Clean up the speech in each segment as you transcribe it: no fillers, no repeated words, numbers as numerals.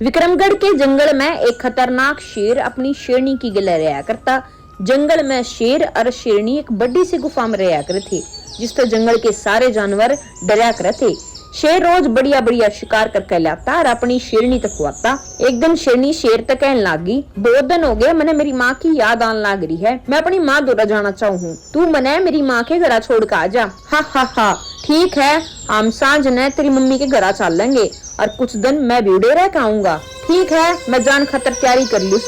विक्रमगढ़ के जंगल में एक खतरनाक शेर अपनी शेरनी की गिले रहा करता। जंगल में शेर और शेरनी एक बड़ी सी गुफा में रहा करे थे, जिससे जंगल के सारे जानवर डरा करे थे। शेर रोज बढ़िया बढ़िया शिकार करके लाता और अपनी शेरनी तक खुआता। एक दिन शेरनी शेर तक कहने लागी, 2 दिन हो गए मैंने मेरी माँ की याद आने लग रही है, मैं अपनी माँ दूर जाना चाहूँ, तू मने मेरी माँ के घर छोड़ कर आ जा। हा हा हा, ठीक है, हम सांझ ने तेरी मम्मी के घर चल लेंगे और कुछ दिन मैं भी उड़े रह आऊंगा। ठीक है, मैं जान खतर तैयारी कर लूँ।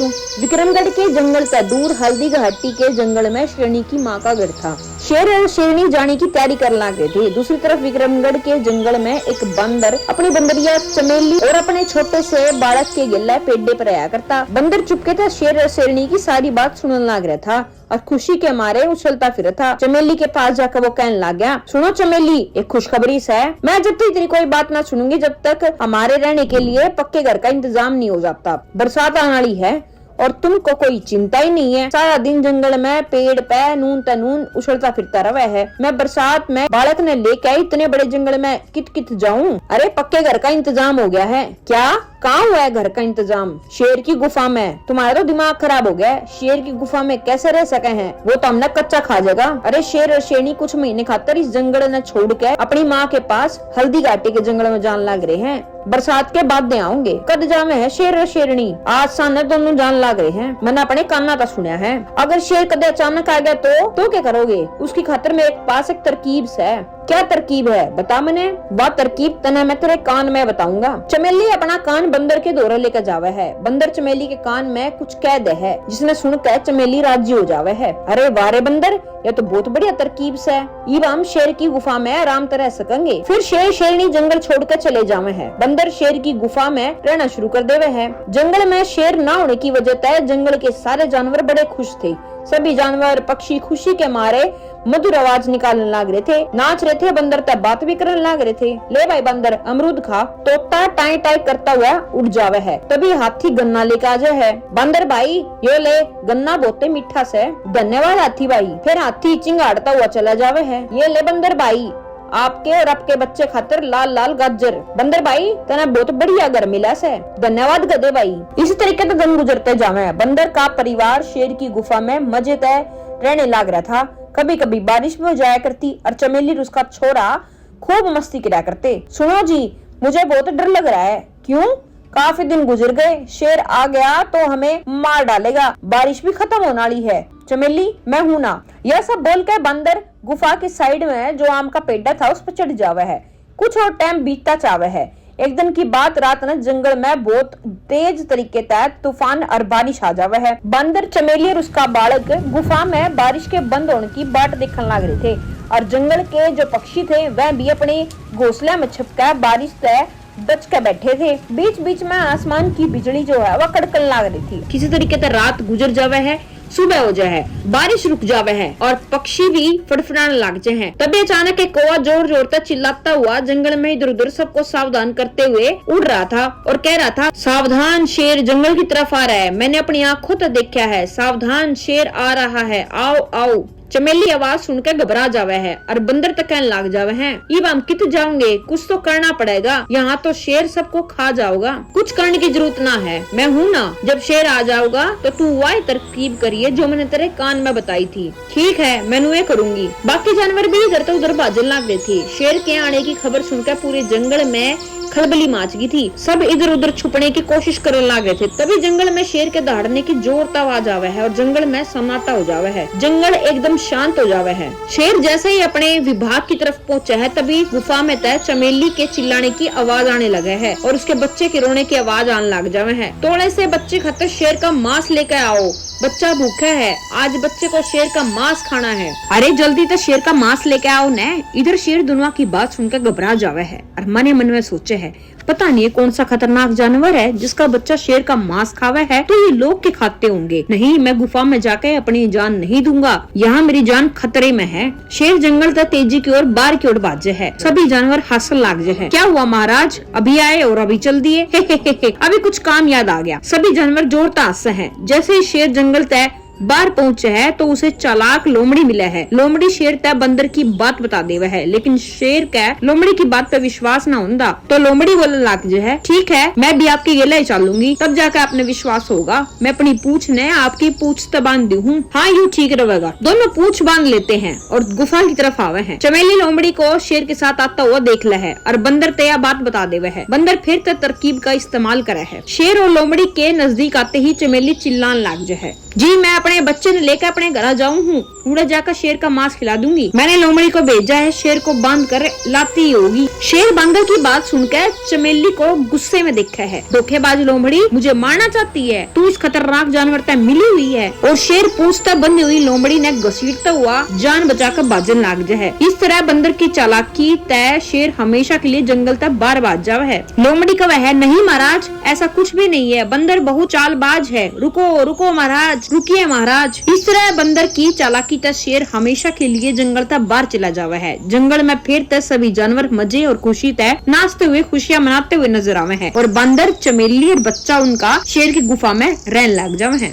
विक्रमगढ़ के जंगल से दूर हल्दी घाटी के जंगल में शेरनी की माँ का घर था। शेर और शेरनी जाने की तैयारी कर लगे थे। दूसरी तरफ विक्रमगढ़ के जंगल में एक बंदर अपनी बंदरिया चमेली और अपने छोटे से बालक के गिल्ला पेड़े पर आया करता। बंदर चुपके था शेर और शेरनी की सारी बात सुनने लग रहा था और खुशी के मारे उछलता फिर था। चमेली के पास जाकर वो कहने लग गया, सुनो चमेली, एक खुशखबरी है, मैं जब तक तेरी कोई बात ना सुनूंगी जब तक हमारे रहने के लिए पक्के घर का इंतजाम नहीं हो जाता। बरसात आने वाली है और तुमको कोई चिंता ही नहीं है। सारा दिन जंगल में पेड़ पे नून तनून उछलता फिरता रहा है। मैं बरसात में बालक ने लेके इतने बड़े जंगल में कित कित जाऊं। अरे पक्के घर का इंतजाम हो गया है। क्या? कहाँ हुआ है घर का इंतजाम? शेर की गुफा में। तुम्हारा तो दिमाग खराब हो गया। शेर की गुफा में कैसे रह सके हैं? वो तो हमने कच्चा खा जाएगा। अरे शेर और शेरनी कुछ महीने खातर इस जंगल ने छोड़ के अपनी माँ के पास हल्दी घाटी के जंगल में जान लग रहे हैं। बरसात के बाद दे आऊंगे। कद जावे है शेर और शेरनी? आज सामने दोनों जान लग रहे हैं। मैंने अपने काना का सुना है। अगर शेर कदे अचानक आ गया तो क्या करोगे? उसकी खातिर मेरे पास एक तरकीब है। क्या तरकीब है? बता मैंने। वह तरकीब तना मैं तेरे कान में बताऊंगा। चमेली अपना कान बंदर के दौरे लेकर जावे है। बंदर चमेली के कान में कुछ कह दे है, जिसने सुनकर चमेली राजी हो जावे है। अरे वारे बंदर, ये तो बहुत बढ़िया तरकीब है। अब हम शेर की गुफा में आराम से रह सकेंगे। फिर शेर शेरनी जंगल छोड़कर चले जावे है। बंदर शेर की गुफा में रहना शुरू कर देवे है। जंगल में शेर न होने की वजह से जंगल के सारे जानवर बड़े खुश थे। सभी जानवर पक्षी खुशी के मारे मधुर आवाज निकालने लग रहे थे, नाच रहे थे। बंदर तब बात भी करने लग रहे थे। ले भाई बंदर, अमरूद खा। तोता टाई टाई करता हुआ उड़ जावे है। तभी हाथी गन्ना लेके आ जाए है। बंदर भाई, ये ले गन्ना, बहुत मीठा से। धन्यवाद हाथी भाई। फिर हाथी चिंगाड़ता हुआ चला जावे है। ये ले बंदर भाई, आपके और आपके बच्चे खातिर लाल लाल गाजर। बंदर भाई, तना बहुत बढ़िया घर मिला से। धन्यवाद गधे भाई। इसी तरीके से दिन गुजरते जावे। बंदर का परिवार शेर की गुफा में मजे तय रहने लग रहा था। कभी कभी बारिश भी हो जाया करती और चमेली और उसका छोरा खूब मस्ती किया करते। सुनो जी, मुझे बहुत डर लग रहा है। क्यों? काफी दिन गुजर गए, शेर आ गया तो हमें मार डालेगा। बारिश भी खत्म होने वाली है। चमेली, मैं हूं ना। यह सब बोल के बंदर गुफा की साइड में जो आम का पेड़ था उस पर चढ़ जावे है। कुछ और टाइम बीतता चावे है। एक दिन की बात, रात में जंगल में बहुत तेज तरीके तहत तूफान और बारिश आ जावे है। बंदर चमेली और उसका बालक गुफा में बारिश के बंद होने की बाट देखने लग रहे थे और जंगल के जो पक्षी थे वह भी अपने घोंसले में छिपकर बारिश से बच के बैठे थे। बीच बीच में आसमान की बिजली जो है वह कड़कन लग रही थी। किसी तरीके से रात गुजर जावे है, सुबह हो जाए है, बारिश रुक जावे है और पक्षी भी फड़फड़ाने लग जाए हैं। तभी अचानक एक कौवा जोर जोर तक चिल्लाता हुआ जंगल में इधर उधर सबको सावधान करते हुए उड़ रहा था और कह रहा था, सावधान, शेर जंगल की तरफ आ रहा है। मैंने अपनी आंखों से देखा है। सावधान, शेर आ रहा है, आओ आओ। चमेली आवाज सुनकर घबरा जावे है और बंदर तक कहने लग जावे हैं, अब हम कित जाओगे? कुछ तो करना पड़ेगा, यहाँ तो शेर सबको खा जाओगा। कुछ करने की जरूरत ना है, मैं हूँ ना। जब शेर आ जाओगा तो तू वही तरकीब करिए जो मैंने तेरे कान में बताई थी। ठीक है, मैं ये करूंगी। बाकी जानवर भी इधर तो उधर भाजन लग गए थे। शेर के आने की खबर सुनकर पूरे जंगल में खलबली मच गई थी। सब इधर उधर छुपने की कोशिश करने लगे थे। तभी जंगल में शेर के दहाड़ने की जोर आवाज आवे है और जंगल में सन्नाटा हो जावे है। जंगल एकदम शांत हो जावे है। शेर जैसे ही अपने विभाग की तरफ पहुंचा है तभी गुफा में तय चमेली के चिल्लाने की आवाज आने लगे है और उसके बच्चे के रोने की आवाज आने लग जावे है। थोड़े से बच्चे खातिर शेर का मांस लेकर आओ, बच्चा भूखा है, आज बच्चे को शेर का मांस खाना है। अरे जल्दी तो शेर का मांस लेके आओ न। इधर शेर दुनिया की बात सुनकर घबरा जावे है और मने मन में सोचे है, पता नहीं कौन सा खतरनाक जानवर है जिसका बच्चा शेर का मांस खावे है, तो ये लोग के खाते होंगे। नहीं, मैं गुफा में जाकर अपनी जान नहीं दूंगा, यहाँ मेरी जान खतरे में है। शेर जंगल तक तेजी की ओर बाहर की ओर भाजे है। सभी जानवर हंसन लग जाए है। क्या हुआ महाराज, अभी आए और अभी चल दिए? अभी कुछ काम याद आ गया। सभी जानवर जोर से हंसे हैं। जैसे ही शेर जंगल तय बाहर पहुंचे है तो उसे चालाक लोमड़ी मिला है। लोमड़ी शेर तय बंदर की बात बता देवा है, लेकिन शेर का लोमड़ी की बात पे विश्वास ना होता तो लोमड़ी बोलने लग जो है, ठीक है मैं भी आपकी गेला ही चलूंगी, तब जाकर आपने विश्वास होगा। मैं अपनी पूछ ने आपकी पूछ तो बांध दी हूँ, हाँ यूँ ठीक रहेगा। दोनों पूछ बांध लेते हैं और गुफा की तरफ आवे हैं। चमेली लोमड़ी को शेर के साथ आता हुआ देख ले है और बंदर तया बात बता देवे है। बंदर फिर तरकीब का इस्तेमाल करे है। शेर और लोमड़ी के नजदीक आते ही चमेली चिल्लान लग जाए, जी मैं अपने बच्चे ने लेकर अपने घर जाऊँ हूँ, उड़ा जाकर शेर का मांस खिला दूंगी। मैंने लोमड़ी को भेजा है, शेर को बांध कर लाती होगी। शेर बंदर की बात सुनकर चमेली को गुस्से में देखा है, धोखेबाज लोमड़ी मुझे मारना चाहती है, तू इस खतरनाक जानवर तक मिली हुई है। और शेर पूछता बंदी हुई लोमड़ी ने घसीटता हुआ जान बचाकर भाजन लग जाए। इस तरह बंदर की चालाकी तय शेर हमेशा के लिए जंगल तक बार भाग जावा है। लोमड़ी का वह नहीं महाराज, ऐसा कुछ भी नहीं है, बंदर बहुत चालबाज है, रुको रुको महाराज, रुकिए महाराज। इस तरह बंदर की चालाकी तक शेर हमेशा के लिए जंगल तक बाहर चला जावा है। जंगल में फिर तक सभी जानवर मजे और खुशी तय नाचते हुए खुशियां मनाते हुए नजर आवे हैं और बंदर चमेली और बच्चा उनका शेर की गुफा में रहने लग जावे हैं।